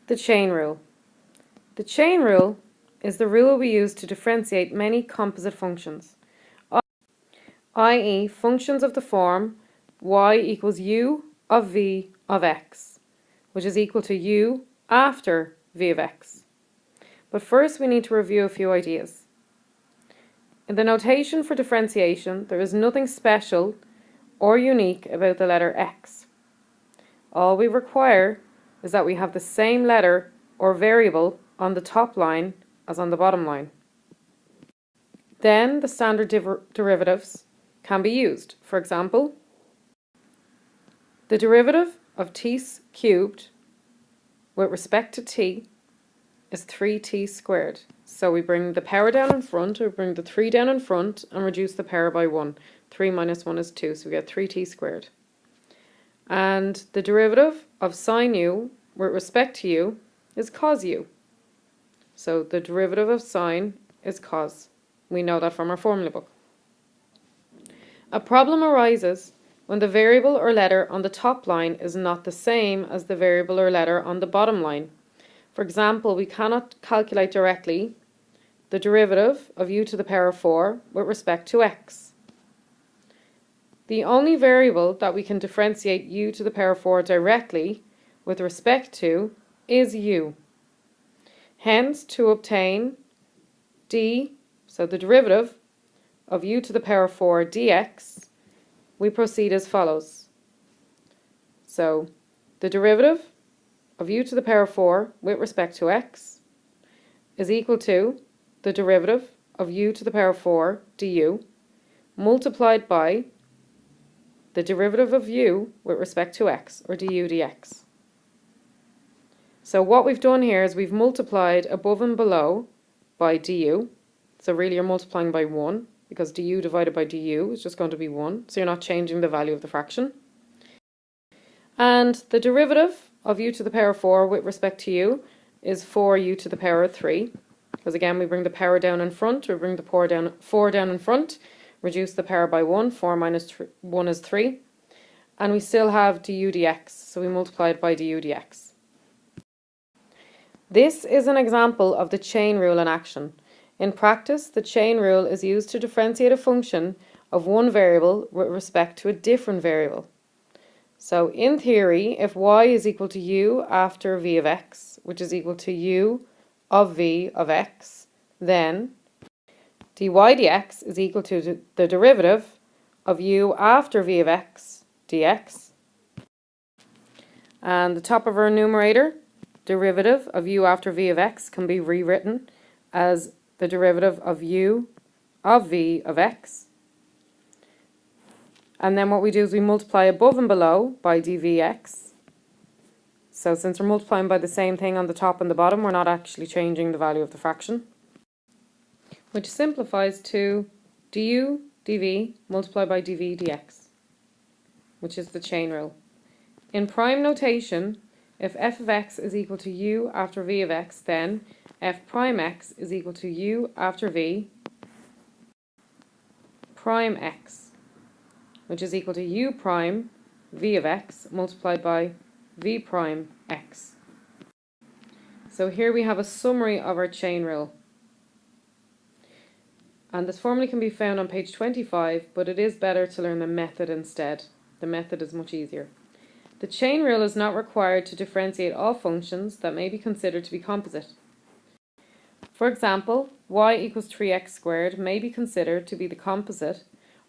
The chain rule. The chain rule is the rule we use to differentiate many composite functions, i.e. functions of the form y equals u of v of x, which is equal to u after v of x. But first we need to review a few ideas. In the notation for differentiation, there is nothing special or unique about the letter x. All we require is that we have the same letter or variable on the top line as on the bottom line. Then the standard derivatives can be used. For example, the derivative of t cubed with respect to t is 3t squared. So we bring the power down in front, or bring the 3 down in front and reduce the power by 1. 3 minus 1 is 2, so we get 3t squared. And the derivative of sine u with respect to u is cos u. So the derivative of sine is cos. We know that from our formula book. A problem arises when the variable or letter on the top line is not the same as the variable or letter on the bottom line. For example, we cannot calculate directly the derivative of u to the power 4 with respect to x. The only variable that we can differentiate u to the power 4 directly with respect to is u. Hence, to obtain d, so the derivative of u to the power 4 dx, we proceed as follows. So, the derivative of u to the power 4 with respect to x is equal to the derivative of u to the power 4 du multiplied by the derivative of u with respect to x, or du dx. So what we've done here is we've multiplied above and below by du. So really you're multiplying by 1, because du divided by du is just going to be 1, so you're not changing the value of the fraction. And the derivative of u to the power 4 with respect to u is 4u to the power 3, because again we bring the power down in front, or bring the 4 down in front, reduce the power by 1, 4 minus 1 is 3, and we still have du dx, so we multiply it by du dx. This is an example of the chain rule in action. In practice, the chain rule is used to differentiate a function of one variable with respect to a different variable. So in theory, if y is equal to u after v of x, which is equal to u of v of x, then dy dx is equal to the derivative of u after v of x dx. And the top of our numerator, derivative of u after v of x, can be rewritten as the derivative of u of v of x. And then what we do is we multiply above and below by dvx. So since we're multiplying by the same thing on the top and the bottom, we're not actually changing the value of the fraction, which simplifies to du dv multiplied by dv dx, which is the chain rule. In prime notation, if f of x is equal to u after v of x, then f prime x is equal to u after v prime x, which is equal to u prime v of x multiplied by v prime x. So here we have a summary of our chain rule. And this formula can be found on page 25, but it is better to learn the method instead. The method is much easier. The chain rule is not required to differentiate all functions that may be considered to be composite. For example, y equals 3x squared may be considered to be the composite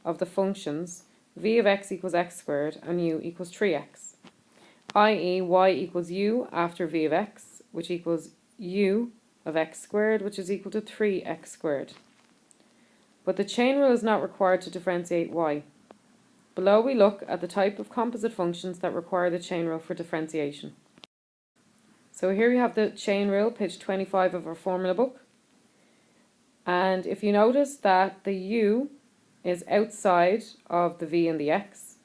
of the functions v of x equals x squared and u equals 3x, i.e. y equals u after v of x, which equals u of x squared, which is equal to 3x squared. But the chain rule is not required to differentiate y. Below we look at the type of composite functions that require the chain rule for differentiation. So here we have the chain rule, page 25 of our formula book. And if you notice that the u is outside of the v and the x,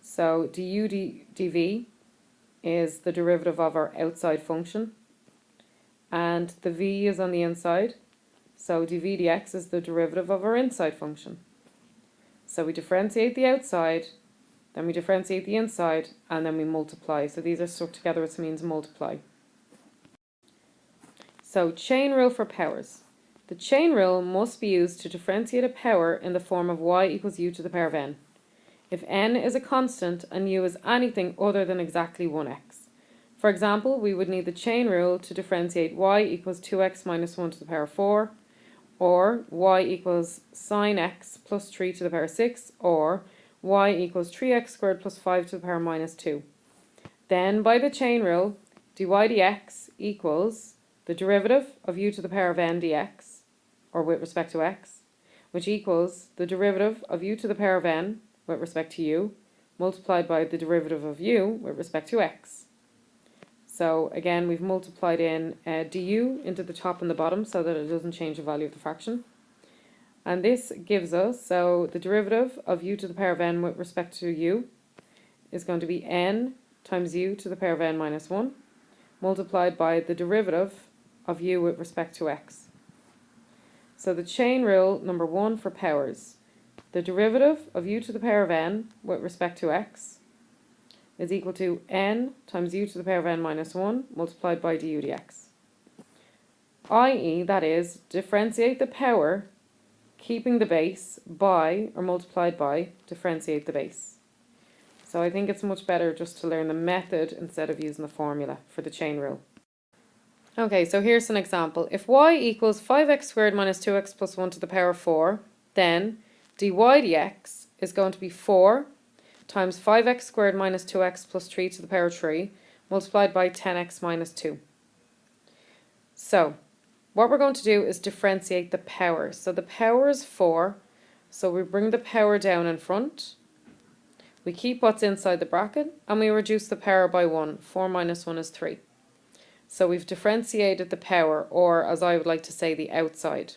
so du dv is the derivative of our outside function, and the v is on the inside, so dv dx is the derivative of our inside function. So we differentiate the outside, then we differentiate the inside, and then we multiply. So these are stuck together, which means multiply. So chain rule for powers. The chain rule must be used to differentiate a power in the form of y equals u to the power of n. If n is a constant and u is anything other than exactly 1x. For example, we would need the chain rule to differentiate y equals 2x minus 1 to the power of 4, or y equals sine x plus 3 to the power of 6, or y equals 3x squared plus 5 to the power minus 2. Then, by the chain rule, dy dx equals the derivative of u to the power of n dx, or with respect to x, which equals the derivative of u to the power of n with respect to u, multiplied by the derivative of u with respect to x. So again, we've multiplied in du into the top and the bottom so that it doesn't change the value of the fraction. And this gives us, so the derivative of u to the power of n with respect to u is going to be n times u to the power of n minus 1, multiplied by the derivative of u with respect to x. So the chain rule number 1 for powers. The derivative of u to the power of n with respect to x is equal to n times u to the power of n minus 1 multiplied by du dx. I.e., that is, differentiate the power, keeping the base, by, or multiplied by, differentiate the base. So I think it's much better just to learn the method instead of using the formula for the chain rule. Okay, so here's an example. If y equals 5x squared minus 2x plus 1 to the power of 4, then dy dx is going to be 4 times 5x squared minus 2x plus 3 to the power of 3 multiplied by 10x minus 2. So what we're going to do is differentiate the power. So the power is 4, so we bring the power down in front. We keep what's inside the bracket and we reduce the power by 1. 4 minus 1 is 3. So we've differentiated the power, or as I would like to say, the outside.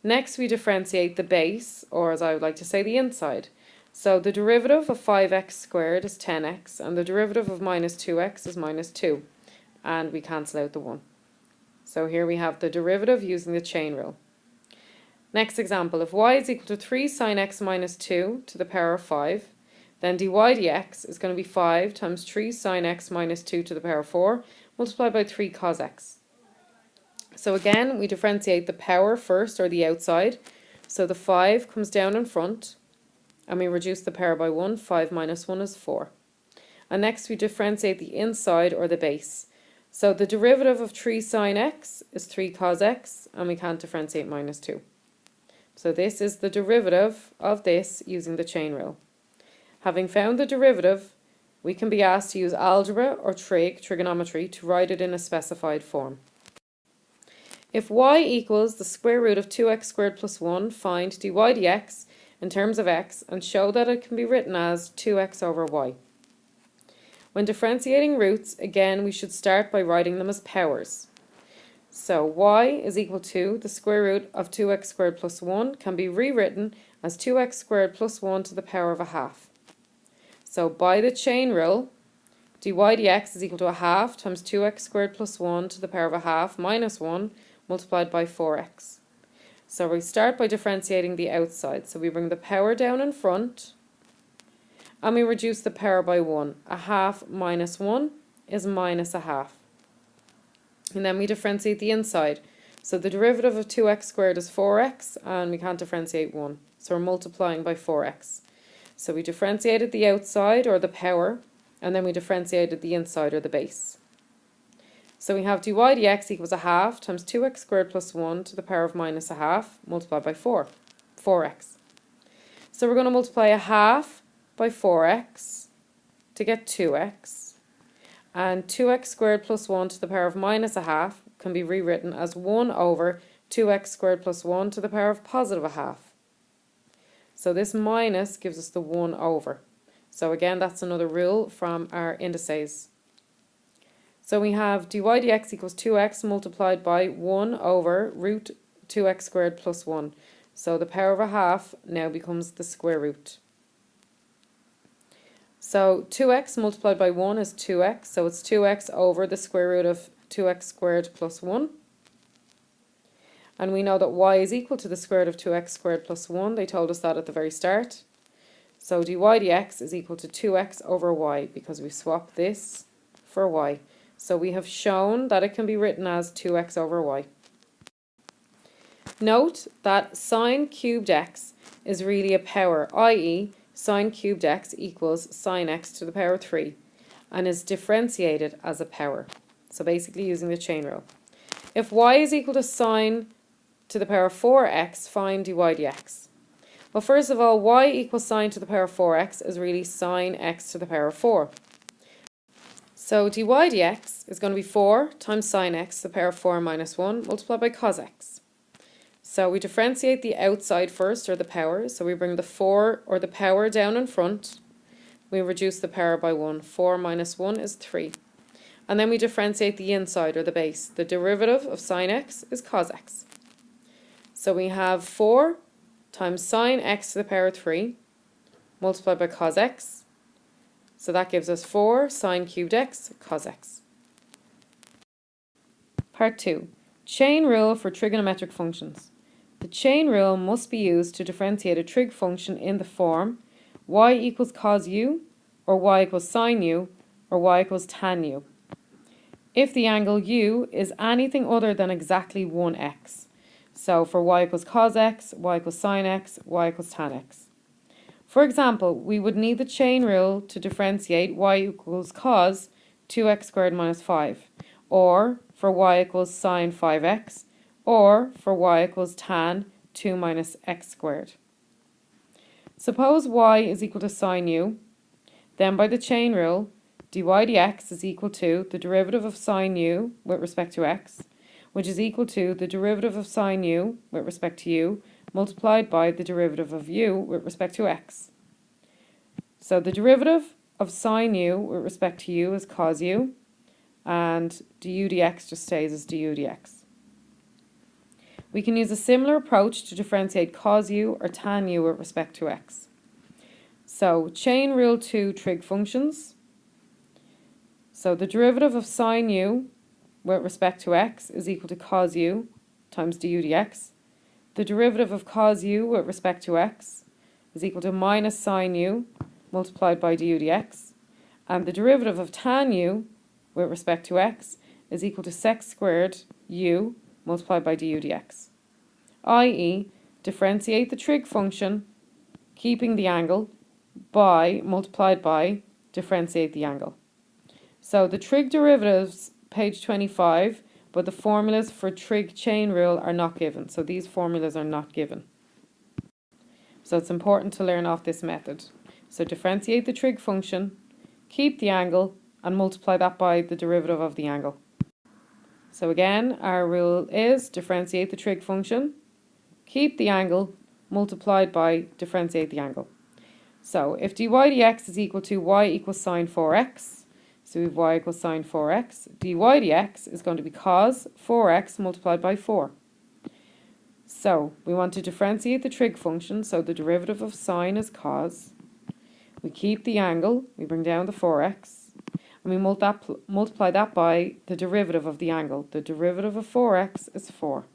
Next we differentiate the base, or as I would like to say, the inside. So the derivative of 5x squared is 10x, and the derivative of minus 2x is minus 2. And we cancel out the 1. So here we have the derivative using the chain rule. Next example, if y is equal to 3 sine x minus 2 to the power of 5, then dy dx is going to be 5 times 3 sine x minus 2 to the power of 4, multiplied by 3 cos x. So again, we differentiate the power first, or the outside. So the 5 comes down in front, and we reduce the power by 1. 5 minus 1 is 4. And next we differentiate the inside, or the base. So the derivative of 3 sine x is 3 cos x, and we can't differentiate minus 2. So this is the derivative of this using the chain rule. Having found the derivative, we can be asked to use algebra or trigonometry, to write it in a specified form. If y equals the square root of 2x squared plus 1, find dy dx in terms of x and show that it can be written as 2x over y. When differentiating roots, again, we should start by writing them as powers. So y is equal to the square root of 2x squared plus 1 can be rewritten as 2x squared plus 1 to the power of a half. So by the chain rule, dy dx is equal to a half times 2x squared plus 1 to the power of a half minus 1 multiplied by 4x. So we start by differentiating the outside. So we bring the power down in front and we reduce the power by 1. A half minus 1 is minus a half. And then we differentiate the inside. So the derivative of 2x squared is 4x, and we can't differentiate 1. So we're multiplying by 4x. So we differentiated the outside, or the power, and then we differentiated the inside, or the base. So we have dy dx equals a half times 2x squared plus 1 to the power of minus a half multiplied by 4x. So we're going to multiply a half by 4x to get 2x. And 2x squared plus 1 to the power of minus a half can be rewritten as 1 over 2x squared plus 1 to the power of positive a half. So this minus gives us the 1 over. So again, that's another rule from our indices. So we have dy dx equals 2x multiplied by 1 over root 2x squared plus 1. So the power of a half now becomes the square root. So 2x multiplied by 1 is 2x, so it's 2x over the square root of 2x squared plus 1. And we know that y is equal to the square root of 2x squared plus 1. They told us that at the very start. So dy dx is equal to 2x over y, because we swapped this for y. So we have shown that it can be written as 2x over y. Note that sine cubed x is really a power, i.e. sine cubed x equals sine x to the power 3 and is differentiated as a power. So basically using the chain rule. If y is equal to sine to the power 4x, find dy dx. Well, first of all, y equals sine to the power 4x is really sine x to the power 4. So dy dx is going to be 4 times sine x to the power 4 minus 1 multiplied by cos x. So we differentiate the outside first, or the power. So we bring the 4 or the power down in front. We reduce the power by 1. 4 minus 1 is 3. And then we differentiate the inside, or the base. The derivative of sine x is cos x. So we have 4 times sine x to the power 3 multiplied by cos x. So that gives us 4 sine cubed x cos x. Part 2. Chain rule for trigonometric functions. The chain rule must be used to differentiate a trig function in the form y equals cos u, or y equals sine u, or y equals tan u, if the angle u is anything other than exactly 1x. So for y equals cos x, y equals sine x, y equals tan x. For example, we would need the chain rule to differentiate y equals cos 2x squared minus 5, or for y equals sine 5x, or for y equals tan 2 minus x squared. Suppose y is equal to sine u, then by the chain rule, dy dx is equal to the derivative of sine u with respect to x, which is equal to the derivative of sine u with respect to u multiplied by the derivative of u with respect to x. So the derivative of sine u with respect to u is cos u, and du dx just stays as du dx. We can use a similar approach to differentiate cos u or tan u with respect to x. So chain rule 2 trig functions. So the derivative of sine u with respect to x is equal to cos u times du dx. The derivative of cos u with respect to x is equal to minus sine u multiplied by du dx. And the derivative of tan u with respect to x is equal to sec squared u multiplied by du dx. i.e. differentiate the trig function, keeping the angle, by multiplied by differentiate the angle. So the trig derivatives, page 25, but the formulas for trig chain rule are not given. So these formulas are not given. So it's important to learn off this method. So differentiate the trig function, keep the angle, and multiply that by the derivative of the angle. So again, our rule is differentiate the trig function, keep the angle, multiplied by differentiate the angle. So if dy dx is equal to y equals sine 4x, so we have y equals sine 4x, dy dx is going to be cos 4x multiplied by 4. So we want to differentiate the trig function, so the derivative of sine is cos. We keep the angle, we bring down the 4x, and we multiply that by the derivative of the angle. The derivative of 4x is 4.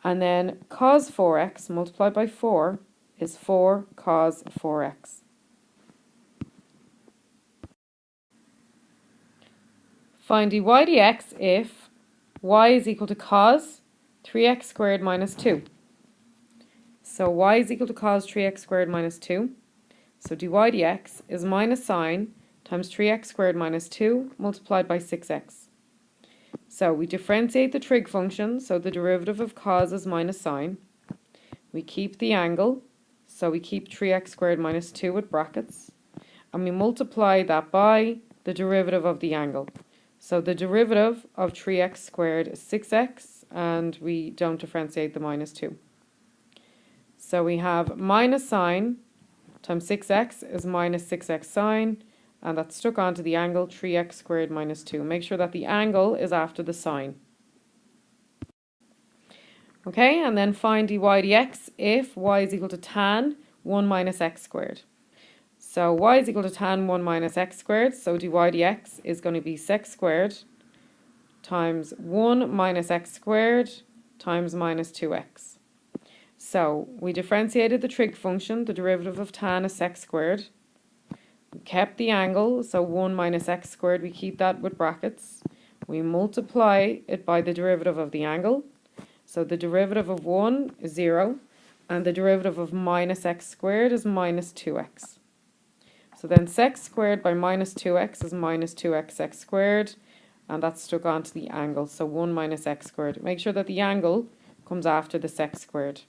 And then cos 4x multiplied by 4 is 4 cos 4x. Find dy dx if y is equal to cos 3x squared minus 2. So y is equal to cos 3x squared minus 2. So dy dx is minus sine times 3x squared minus 2 multiplied by 6x. So we differentiate the trig function, so the derivative of cos is minus sine. We keep the angle, so we keep 3x squared minus 2 with brackets. And we multiply that by the derivative of the angle. So the derivative of 3x squared is 6x, and we don't differentiate the minus 2. So we have minus sine times 6x is minus 6x sine, and that's stuck onto the angle 3x squared minus 2. Make sure that the angle is after the sine. Okay, and then find dy dx if y is equal to tan 1 minus x squared. So y is equal to tan 1 minus x squared, so dy dx is going to be sec squared times 1 minus x squared times minus 2x. So we differentiated the trig function, the derivative of tan is sec squared, We kept the angle, so 1 minus x squared, we keep that with brackets. We multiply it by the derivative of the angle. So the derivative of 1 is 0, and the derivative of minus x squared is minus 2x. So then sec squared by minus 2x is minus 2x x squared, and that's stuck onto the angle, so 1 minus x squared. Make sure that the angle comes after the sec squared.